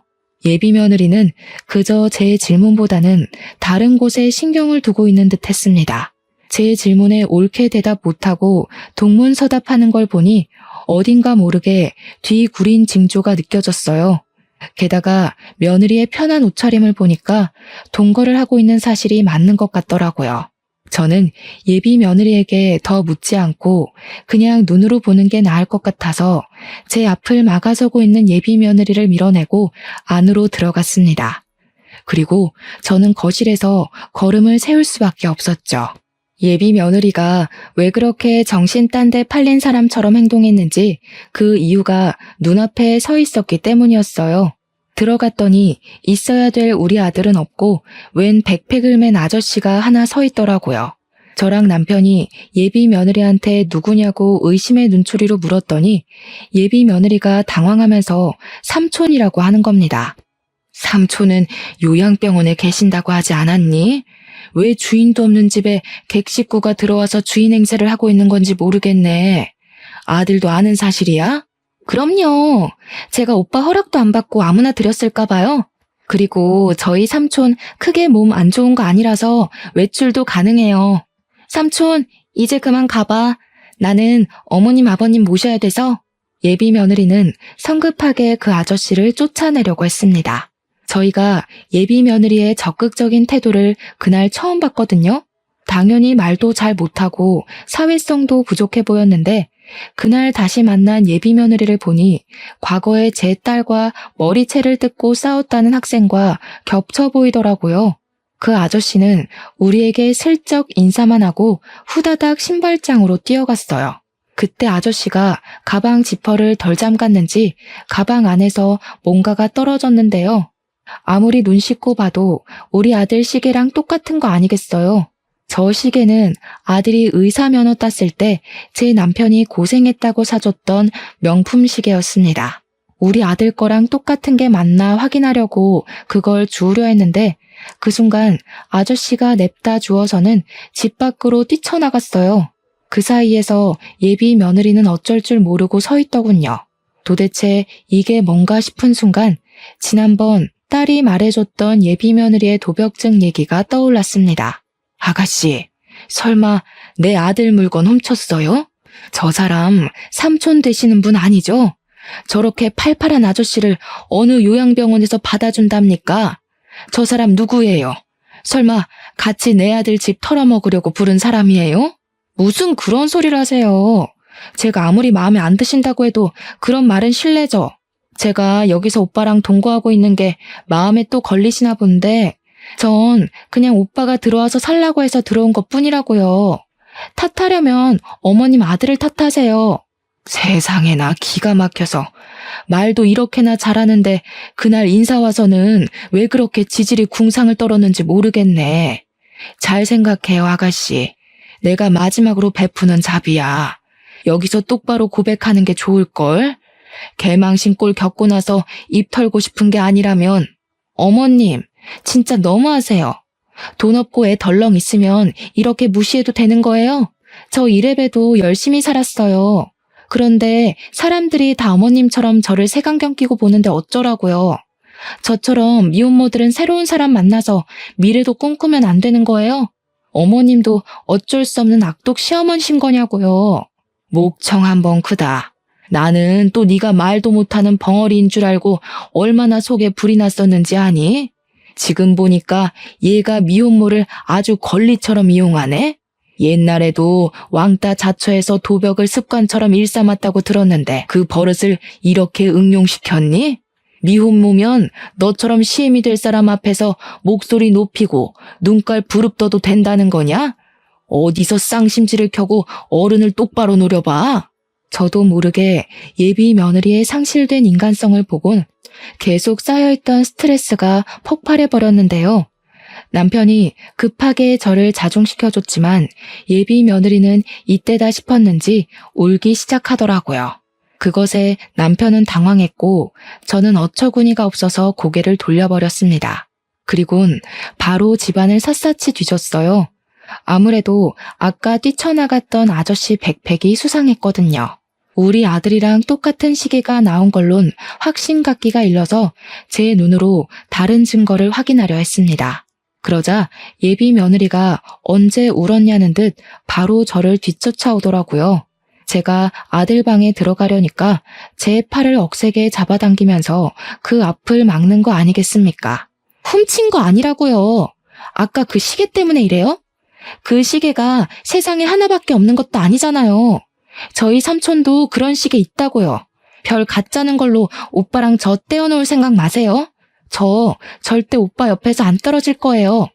예비 며느리는 그저 제 질문보다는 다른 곳에 신경을 두고 있는 듯 했습니다. 제 질문에 옳게 대답 못하고 동문서답하는 걸 보니 어딘가 모르게 뒤 구린 징조가 느껴졌어요. 게다가 며느리의 편한 옷차림을 보니까 동거를 하고 있는 사실이 맞는 것 같더라고요. 저는 예비 며느리에게 더 묻지 않고 그냥 눈으로 보는 게 나을 것 같아서 제 앞을 막아서고 있는 예비 며느리를 밀어내고 안으로 들어갔습니다. 그리고 저는 거실에서 걸음을 세울 수밖에 없었죠. 예비 며느리가 왜 그렇게 정신 딴 데 팔린 사람처럼 행동했는지 그 이유가 눈앞에 서 있었기 때문이었어요. 들어갔더니 있어야 될 우리 아들은 없고 웬 백팩을 맨 아저씨가 하나 서 있더라고요. 저랑 남편이 예비 며느리한테 누구냐고 의심의 눈초리로 물었더니 예비 며느리가 당황하면서 삼촌이라고 하는 겁니다. 삼촌은 요양병원에 계신다고 하지 않았니? 왜 주인도 없는 집에 객식구가 들어와서 주인 행세를 하고 있는 건지 모르겠네. 아들도 아는 사실이야? 그럼요. 제가 오빠 허락도 안 받고 아무나 드렸을까 봐요. 그리고 저희 삼촌 크게 몸 안 좋은 거 아니라서 외출도 가능해요. 삼촌, 이제 그만 가봐. 나는 어머님 아버님 모셔야 돼서. 예비 며느리는 성급하게 그 아저씨를 쫓아내려고 했습니다. 저희가 예비 며느리의 적극적인 태도를 그날 처음 봤거든요. 당연히 말도 잘 못하고 사회성도 부족해 보였는데 그날 다시 만난 예비 며느리를 보니 과거에 제 딸과 머리채를 뜯고 싸웠다는 학생과 겹쳐 보이더라고요. 그 아저씨는 우리에게 슬쩍 인사만 하고 후다닥 신발장으로 뛰어갔어요. 그때 아저씨가 가방 지퍼를 덜 잠갔는지 가방 안에서 뭔가가 떨어졌는데요. 아무리 눈 씻고 봐도 우리 아들 시계랑 똑같은 거 아니겠어요? 저 시계는 아들이 의사 면허 땄을 때 제 남편이 고생했다고 사줬던 명품 시계였습니다. 우리 아들 거랑 똑같은 게 맞나 확인하려고 그걸 주우려 했는데 그 순간 아저씨가 냅다 주어서는 집 밖으로 뛰쳐나갔어요. 그 사이에서 예비 며느리는 어쩔 줄 모르고 서 있더군요. 도대체 이게 뭔가 싶은 순간 지난번 딸이 말해줬던 예비 며느리의 도벽증 얘기가 떠올랐습니다. 아가씨, 설마 내 아들 물건 훔쳤어요? 저 사람 삼촌 되시는 분 아니죠? 저렇게 팔팔한 아저씨를 어느 요양병원에서 받아준답니까? 저 사람 누구예요? 설마 같이 내 아들 집 털어먹으려고 부른 사람이에요? 무슨 그런 소리를 하세요? 제가 아무리 마음에 안 드신다고 해도 그런 말은 실례죠. 제가 여기서 오빠랑 동거하고 있는 게 마음에 또 걸리시나 본데 전 그냥 오빠가 들어와서 살라고 해서 들어온 것뿐이라고요. 탓하려면 어머님 아들을 탓하세요. 세상에나 기가 막혀서 말도 이렇게나 잘하는데 그날 인사 와서는 왜 그렇게 지질이 궁상을 떨었는지 모르겠네. 잘 생각해요, 아가씨. 내가 마지막으로 베푸는 잡이야. 여기서 똑바로 고백하는 게 좋을걸? 개망신 꼴 겪고 나서 입 털고 싶은 게 아니라면 어머님 진짜 너무하세요. 돈 없고 애 덜렁 있으면 이렇게 무시해도 되는 거예요? 저 이래봬도 열심히 살았어요. 그런데 사람들이 다 어머님처럼 저를 색안경 끼고 보는데 어쩌라고요. 저처럼 미혼모들은 새로운 사람 만나서 미래도 꿈꾸면 안 되는 거예요? 어머님도 어쩔 수 없는 악독 시어머니신 거냐고요. 목청 한번 크다. 나는 또 네가 말도 못하는 벙어리인 줄 알고 얼마나 속에 불이 났었는지 아니? 지금 보니까 얘가 미혼모를 아주 권리처럼 이용하네? 옛날에도 왕따 자처해서 도벽을 습관처럼 일삼았다고 들었는데 그 버릇을 이렇게 응용시켰니? 미혼모면 너처럼 시엠이 될 사람 앞에서 목소리 높이고 눈깔 부릅떠도 된다는 거냐? 어디서 쌍심지를 켜고 어른을 똑바로 노려봐. 저도 모르게 예비 며느리의 상실된 인간성을 보곤 계속 쌓여있던 스트레스가 폭발해버렸는데요. 남편이 급하게 저를 자중시켜줬지만 예비 며느리는 이때다 싶었는지 울기 시작하더라고요. 그것에 남편은 당황했고 저는 어처구니가 없어서 고개를 돌려버렸습니다. 그리곤 바로 집안을 샅샅이 뒤졌어요. 아무래도 아까 뛰쳐나갔던 아저씨 백팩이 수상했거든요. 우리 아들이랑 똑같은 시계가 나온 걸론 확신갖기가 일러서 제 눈으로 다른 증거를 확인하려 했습니다. 그러자 예비 며느리가 언제 울었냐는 듯 바로 저를 뒤쫓아오더라고요. 제가 아들 방에 들어가려니까 제 팔을 억세게 잡아당기면서 그 앞을 막는 거 아니겠습니까? 훔친 거 아니라고요. 아까 그 시계 때문에 이래요? 그 시계가 세상에 하나밖에 없는 것도 아니잖아요. 저희 삼촌도 그런 시계 있다고요. 별 가짜는 걸로 오빠랑 저 떼어놓을 생각 마세요. 저 절대 오빠 옆에서 안 떨어질 거예요.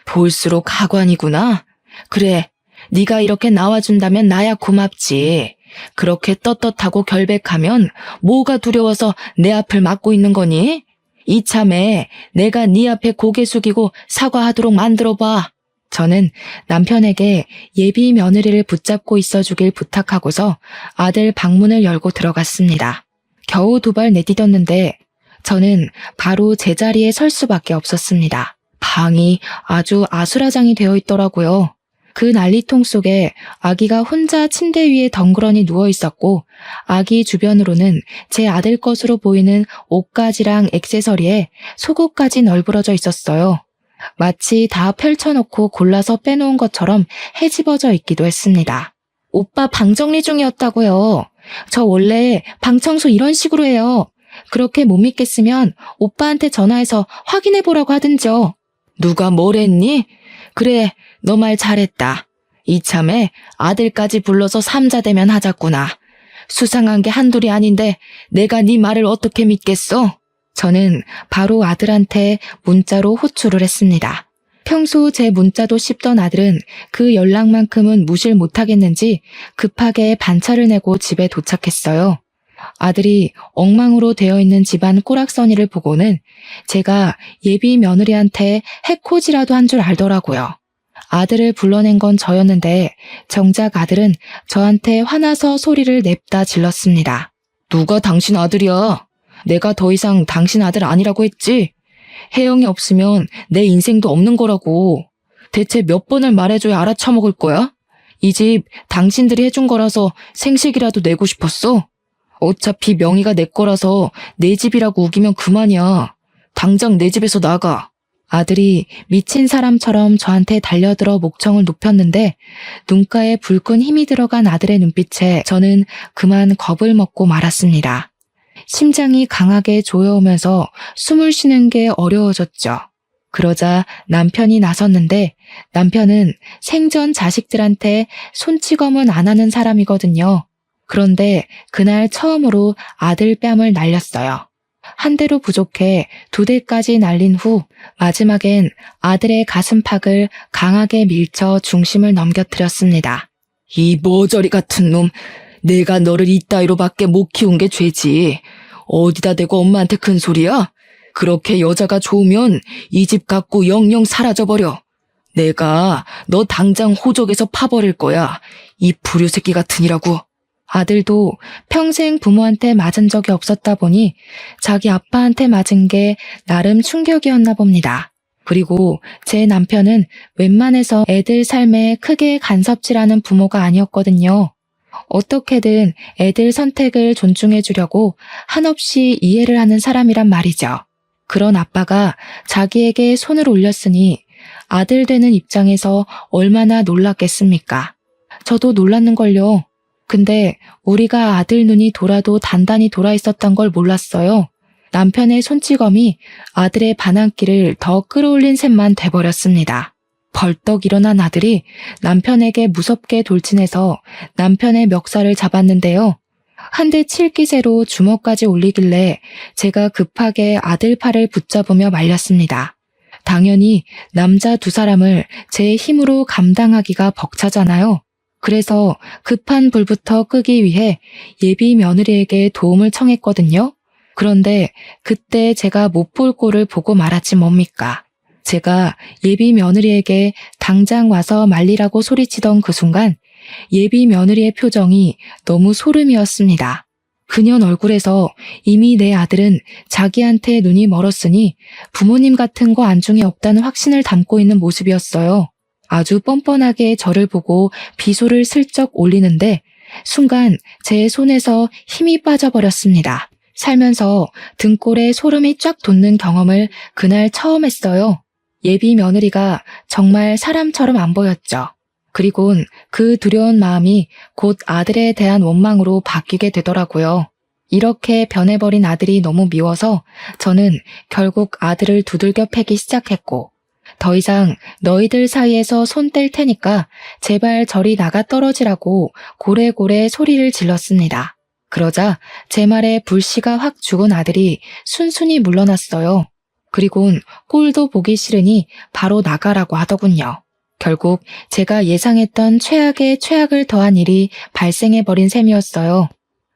볼수록 가관이구나. 그래, 네가 이렇게 나와준다면 나야 고맙지. 그렇게 떳떳하고 결백하면 뭐가 두려워서 내 앞을 막고 있는 거니? 이참에 내가 네 앞에 고개 숙이고 사과하도록 만들어봐. 저는 남편에게 예비 며느리를 붙잡고 있어주길 부탁하고서 아들 방문을 열고 들어갔습니다. 겨우 두 발 내디뎠는데 저는 바로 제자리에 설 수밖에 없었습니다. 방이 아주 아수라장이 되어 있더라고요. 그 난리통 속에 아기가 혼자 침대 위에 덩그러니 누워 있었고 아기 주변으로는 제 아들 것으로 보이는 옷가지랑 액세서리에 속옷까지 널브러져 있었어요. 마치 다 펼쳐놓고 골라서 빼놓은 것처럼 헤집어져 있기도 했습니다. 오빠 방 정리 중이었다고요. 저 원래 방 청소 이런 식으로 해요. 그렇게 못 믿겠으면 오빠한테 전화해서 확인해보라고 하든지요. 누가 뭘 했니? 그래, 너 말 잘했다. 이참에 아들까지 불러서 삼자대면 하자꾸나. 수상한 게 한둘이 아닌데 내가 네 말을 어떻게 믿겠어? 저는 바로 아들한테 문자로 호출을 했습니다. 평소 제 문자도 씹던 아들은 그 연락만큼은 무시를 못하겠는지 급하게 반차를 내고 집에 도착했어요. 아들이 엉망으로 되어 있는 집안 꼬락서니를 보고는 제가 예비 며느리한테 해코지라도 한 줄 알더라고요. 아들을 불러낸 건 저였는데 정작 아들은 저한테 화나서 소리를 냅다 질렀습니다. 누가 당신 아들이야? 내가 더 이상 당신 아들 아니라고 했지? 혜영이 없으면 내 인생도 없는 거라고. 대체 몇 번을 말해줘야 알아쳐먹을 거야? 이 집 당신들이 해준 거라서 생식이라도 내고 싶었어? 어차피 명의가 내 거라서 내 집이라고 우기면 그만이야. 당장 내 집에서 나가. 아들이 미친 사람처럼 저한테 달려들어 목청을 높였는데 눈가에 불끈 힘이 들어간 아들의 눈빛에 저는 그만 겁을 먹고 말았습니다. 심장이 강하게 조여오면서 숨을 쉬는 게 어려워졌죠. 그러자 남편이 나섰는데 남편은 생전 자식들한테 손찌검은 안 하는 사람이거든요. 그런데 그날 처음으로 아들 뺨을 날렸어요. 한 대로 부족해 두 대까지 날린 후 마지막엔 아들의 가슴팍을 강하게 밀쳐 중심을 넘겨뜨렸습니다. 이 머저리 같은 놈, 내가 너를 이따위로밖에 못 키운 게 죄지. 어디다 대고 엄마한테 큰 소리야? 그렇게 여자가 좋으면 이 집 갖고 영영 사라져버려. 내가 너 당장 호적에서 파버릴 거야. 이 불효새끼 같으니라고. 아들도 평생 부모한테 맞은 적이 없었다 보니 자기 아빠한테 맞은 게 나름 충격이었나 봅니다. 그리고 제 남편은 웬만해서 애들 삶에 크게 간섭질하는 부모가 아니었거든요. 어떻게든 애들 선택을 존중해 주려고 한없이 이해를 하는 사람이란 말이죠. 그런 아빠가 자기에게 손을 올렸으니 아들 되는 입장에서 얼마나 놀랐겠습니까? 저도 놀랐는걸요. 근데 우리가 아들 눈이 돌아도 단단히 돌아 있었던 걸 몰랐어요. 남편의 손찌검이 아들의 반항기를 더 끌어올린 셈만 돼버렸습니다. 벌떡 일어난 아들이 남편에게 무섭게 돌진해서 남편의 멱살을 잡았는데요. 한 대 칠 기세로 주먹까지 올리길래 제가 급하게 아들 팔을 붙잡으며 말렸습니다. 당연히 남자 두 사람을 제 힘으로 감당하기가 벅차잖아요. 그래서 급한 불부터 끄기 위해 예비 며느리에게 도움을 청했거든요. 그런데 그때 제가 못 볼 꼴을 보고 말았지 뭡니까. 제가 예비 며느리에게 당장 와서 말리라고 소리치던 그 순간 예비 며느리의 표정이 너무 소름이었습니다. 그년 얼굴에서 이미 내 아들은 자기한테 눈이 멀었으니 부모님 같은 거 안중에 없다는 확신을 담고 있는 모습이었어요. 아주 뻔뻔하게 저를 보고 비소를 슬쩍 올리는데 순간 제 손에서 힘이 빠져버렸습니다. 살면서 등골에 소름이 쫙 돋는 경험을 그날 처음 했어요. 예비 며느리가 정말 사람처럼 안 보였죠. 그리곤 그 두려운 마음이 곧 아들에 대한 원망으로 바뀌게 되더라고요. 이렇게 변해버린 아들이 너무 미워서 저는 결국 아들을 두들겨 패기 시작했고 더 이상 너희들 사이에서 손 뗄 테니까 제발 저리 나가 떨어지라고 고래고래 소리를 질렀습니다. 그러자 제 말에 불씨가 확 죽은 아들이 순순히 물러났어요. 그리곤 꼴도 보기 싫으니 바로 나가라고 하더군요. 결국 제가 예상했던 최악의 최악을 더한 일이 발생해버린 셈이었어요.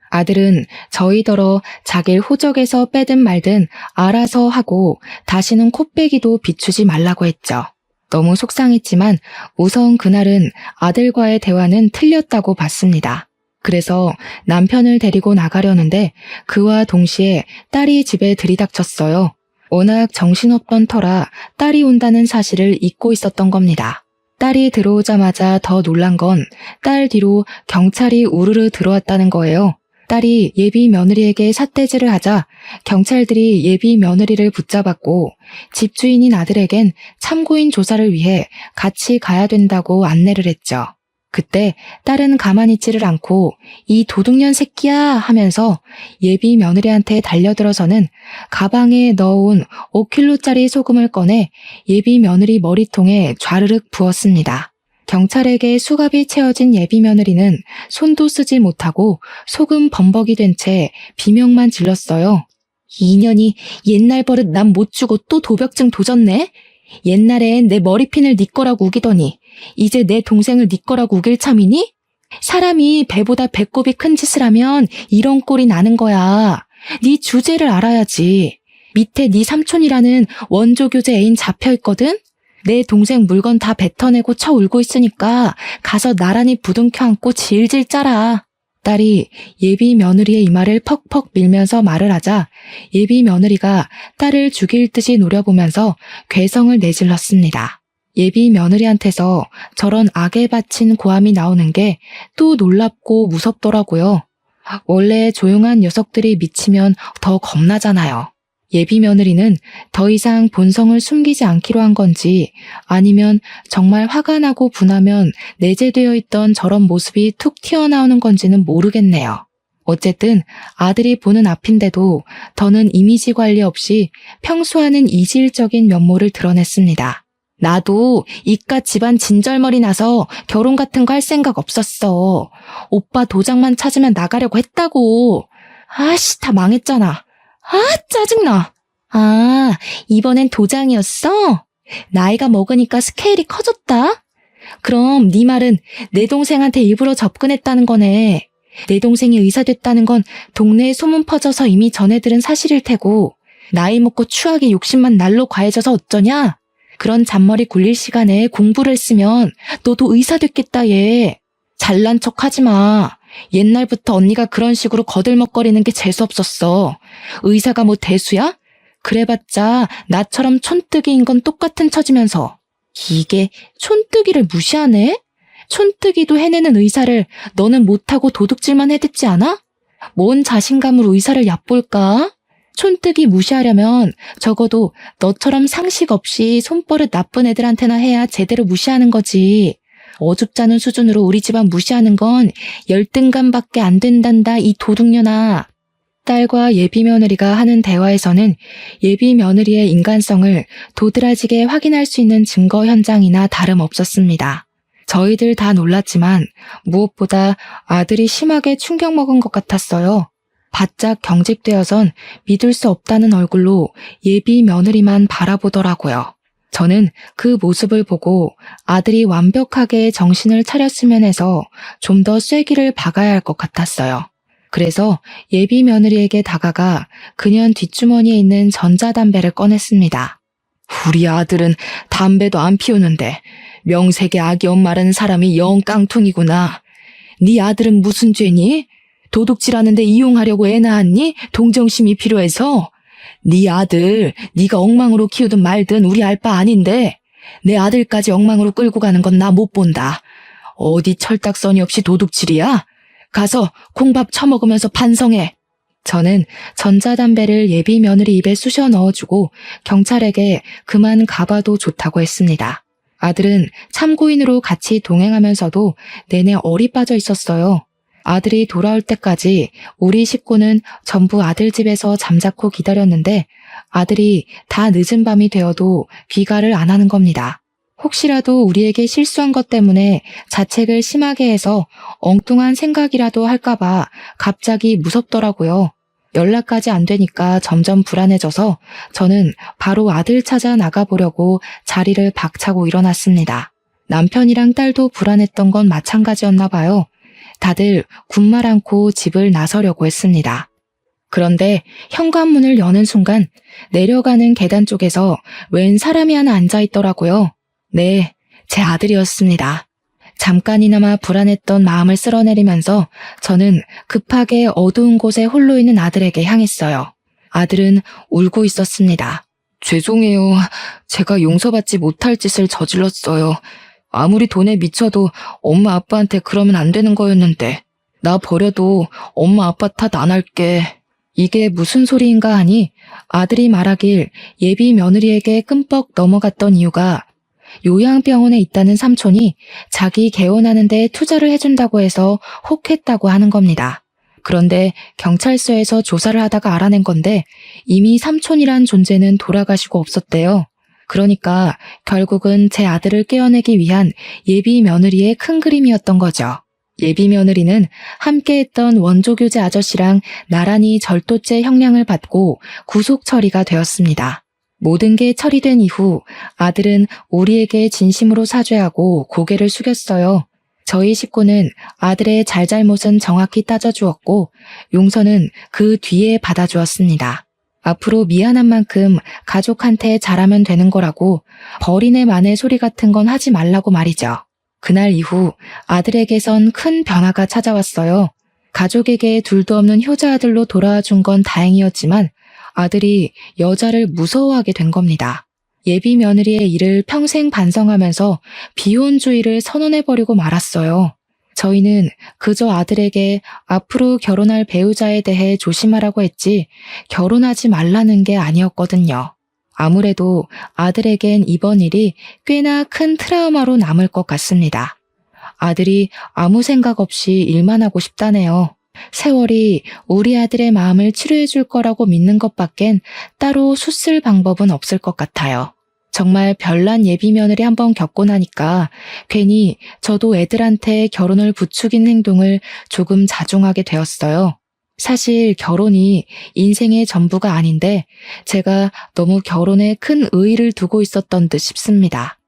아들은 저희더러 자길 호적에서 빼든 말든 알아서 하고 다시는 코빼기도 비추지 말라고 했죠. 너무 속상했지만 우선 그날은 아들과의 대화는 틀렸다고 봤습니다. 그래서 남편을 데리고 나가려는데 그와 동시에 딸이 집에 들이닥쳤어요. 워낙 정신없던 터라 딸이 온다는 사실을 잊고 있었던 겁니다. 딸이 들어오자마자 더 놀란 건 딸 뒤로 경찰이 우르르 들어왔다는 거예요. 딸이 예비 며느리에게 삿대질을 하자 경찰들이 예비 며느리를 붙잡았고 집주인인 아들에겐 참고인 조사를 위해 같이 가야 된다고 안내를 했죠. 그때 딸은 가만히 있지를 않고 이 도둑년 새끼야 하면서 예비 며느리한테 달려들어서는 가방에 넣어온 5kg짜리 소금을 꺼내 예비 며느리 머리통에 좌르륵 부었습니다. 경찰에게 수갑이 채워진 예비 며느리는 손도 쓰지 못하고 소금 범벅이 된 채 비명만 질렀어요. 이년이 옛날 버릇 남 못 주고 또 도벽증 도졌네? 옛날엔 내 머리핀을 네 거라고 우기더니 이제 내 동생을 네 거라고 우길 참이니? 사람이 배보다 배꼽이 큰 짓을 하면 이런 꼴이 나는 거야. 네 주제를 알아야지. 밑에 네 삼촌이라는 원조교제 애인 잡혀있거든? 내 동생 물건 다 뱉어내고 쳐 울고 있으니까 가서 나란히 부둥켜 안고 질질 짜라. 딸이 예비 며느리의 이마를 퍽퍽 밀면서 말을 하자 예비 며느리가 딸을 죽일 듯이 노려보면서 괴성을 내질렀습니다. 예비 며느리한테서 저런 악에 바친 고함이 나오는 게 또 놀랍고 무섭더라고요. 원래 조용한 녀석들이 미치면 더 겁나잖아요. 예비 며느리는 더 이상 본성을 숨기지 않기로 한 건지 아니면 정말 화가 나고 분하면 내재되어 있던 저런 모습이 툭 튀어나오는 건지는 모르겠네요. 어쨌든 아들이 보는 앞인데도 더는 이미지 관리 없이 평소와는 이질적인 면모를 드러냈습니다. 나도 이깟 집안 진절머리 나서 결혼 같은 거 할 생각 없었어. 오빠 도장만 찾으면 나가려고 했다고. 아씨, 다 망했잖아. 아, 짜증나. 아, 이번엔 도장이었어? 나이가 먹으니까 스케일이 커졌다? 그럼 네 말은 내 동생한테 일부러 접근했다는 거네. 내 동생이 의사 됐다는 건 동네에 소문 퍼져서 이미 전해 들은 사실일 테고 나이 먹고 추하게 욕심만 날로 과해져서 어쩌냐? 그런 잔머리 굴릴 시간에 공부를 했으면 너도 의사 됐겠다 얘. 잘난 척 하지 마. 옛날부터 언니가 그런 식으로 거들먹거리는 게 재수없었어. 의사가 뭐 대수야? 그래봤자 나처럼 촌뜨기인 건 똑같은 처지면서. 이게 촌뜨기를 무시하네? 촌뜨기도 해내는 의사를 너는 못하고 도둑질만 해댔지 않아? 뭔 자신감으로 의사를 얕볼까? 촌뜨기 무시하려면 적어도 너처럼 상식 없이 손버릇 나쁜 애들한테나 해야 제대로 무시하는 거지. 어줍잖은 수준으로 우리 집안 무시하는 건 열등감밖에 안 된단다, 이 도둑년아. 딸과 예비 며느리가 하는 대화에서는 예비 며느리의 인간성을 도드라지게 확인할 수 있는 증거 현장이나 다름없었습니다. 저희들 다 놀랐지만 무엇보다 아들이 심하게 충격 먹은 것 같았어요. 바짝 경직되어선 믿을 수 없다는 얼굴로 예비 며느리만 바라보더라고요. 저는 그 모습을 보고 아들이 완벽하게 정신을 차렸으면 해서 좀 더 쐐기를 박아야 할 것 같았어요. 그래서 예비 며느리에게 다가가 그년 뒷주머니에 있는 전자담배를 꺼냈습니다. 우리 아들은 담배도 안 피우는데 명색의 악이 엄마라는 사람이 영 깡통이구나. 네 아들은 무슨 죄니? 도둑질하는데 이용하려고 애 낳았니? 동정심이 필요해서? 네 아들 네가 엉망으로 키우든 말든 우리 알 바 아닌데 내 아들까지 엉망으로 끌고 가는 건 나 못 본다. 어디 철딱서니 없이 도둑질이야? 가서 콩밥 처먹으면서 반성해. 저는 전자담배를 예비 며느리 입에 쑤셔 넣어주고 경찰에게 그만 가봐도 좋다고 했습니다. 아들은 참고인으로 같이 동행하면서도 내내 얼이 빠져 있었어요. 아들이 돌아올 때까지 우리 식구는 전부 아들 집에서 잠자코 기다렸는데 아들이 다 늦은 밤이 되어도 귀가를 안 하는 겁니다. 혹시라도 우리에게 실수한 것 때문에 자책을 심하게 해서 엉뚱한 생각이라도 할까봐 갑자기 무섭더라고요. 연락까지 안 되니까 점점 불안해져서 저는 바로 아들 찾아 나가보려고 자리를 박차고 일어났습니다. 남편이랑 딸도 불안했던 건 마찬가지였나 봐요. 다들 군말 않고 집을 나서려고 했습니다. 그런데 현관문을 여는 순간 내려가는 계단 쪽에서 웬 사람이 하나 앉아있더라고요. 네, 제 아들이었습니다. 잠깐이나마 불안했던 마음을 쓸어내리면서 저는 급하게 어두운 곳에 홀로 있는 아들에게 향했어요. 아들은 울고 있었습니다. 죄송해요. 제가 용서받지 못할 짓을 저질렀어요. 아무리 돈에 미쳐도 엄마 아빠한테 그러면 안 되는 거였는데 나 버려도 엄마 아빠 탓 안 할게. 이게 무슨 소리인가 하니 아들이 말하길 예비 며느리에게 끔뻑 넘어갔던 이유가 요양병원에 있다는 삼촌이 자기 개원하는 데 투자를 해준다고 해서 혹했다고 하는 겁니다. 그런데 경찰서에서 조사를 하다가 알아낸 건데 이미 삼촌이란 존재는 돌아가시고 없었대요. 그러니까 결국은 제 아들을 깨어내기 위한 예비 며느리의 큰 그림이었던 거죠. 예비 며느리는 함께했던 원조교제 아저씨랑 나란히 절도죄 형량을 받고 구속 처리가 되었습니다. 모든 게 처리된 이후 아들은 우리에게 진심으로 사죄하고 고개를 숙였어요. 저희 식구는 아들의 잘잘못은 정확히 따져주었고 용서는 그 뒤에 받아주었습니다. 앞으로 미안한 만큼 가족한테 잘하면 되는 거라고 버리네 마네 소리 같은 건 하지 말라고 말이죠. 그날 이후 아들에게선 큰 변화가 찾아왔어요. 가족에게 둘도 없는 효자 아들로 돌아와 준 건 다행이었지만 아들이 여자를 무서워하게 된 겁니다. 예비 며느리의 일을 평생 반성하면서 비혼주의를 선언해버리고 말았어요. 저희는 그저 아들에게 앞으로 결혼할 배우자에 대해 조심하라고 했지 결혼하지 말라는 게 아니었거든요. 아무래도 아들에겐 이번 일이 꽤나 큰 트라우마로 남을 것 같습니다. 아들이 아무 생각 없이 일만 하고 싶다네요. 세월이 우리 아들의 마음을 치료해 줄 거라고 믿는 것밖엔 따로 수쓸 방법은 없을 것 같아요. 정말 별난 예비 며느리 한번 겪고 나니까 괜히 저도 애들한테 결혼을 부추긴 행동을 조금 자중하게 되었어요. 사실 결혼이 인생의 전부가 아닌데 제가 너무 결혼에 큰 의의를 두고 있었던 듯 싶습니다.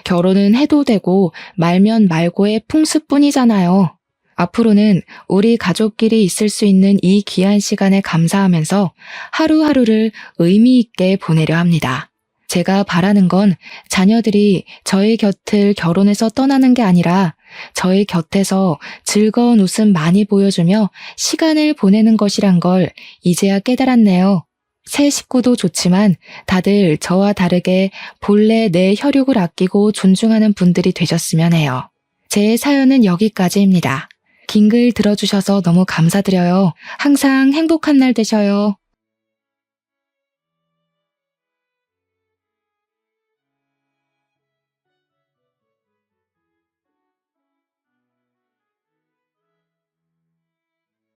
결혼은 해도 되고 말면 말고의 풍습뿐이잖아요. 앞으로는 우리 가족끼리 있을 수 있는 이 귀한 시간에 감사하면서 하루하루를 의미 있게 보내려 합니다. 제가 바라는 건 자녀들이 저의 곁을 결혼해서 떠나는 게 아니라 저의 곁에서 즐거운 웃음 많이 보여주며 시간을 보내는 것이란 걸 이제야 깨달았네요. 새 식구도 좋지만 다들 저와 다르게 본래 내 혈육을 아끼고 존중하는 분들이 되셨으면 해요. 제 사연은 여기까지입니다. 긴 글 들어주셔서 너무 감사드려요. 항상 행복한 날 되셔요.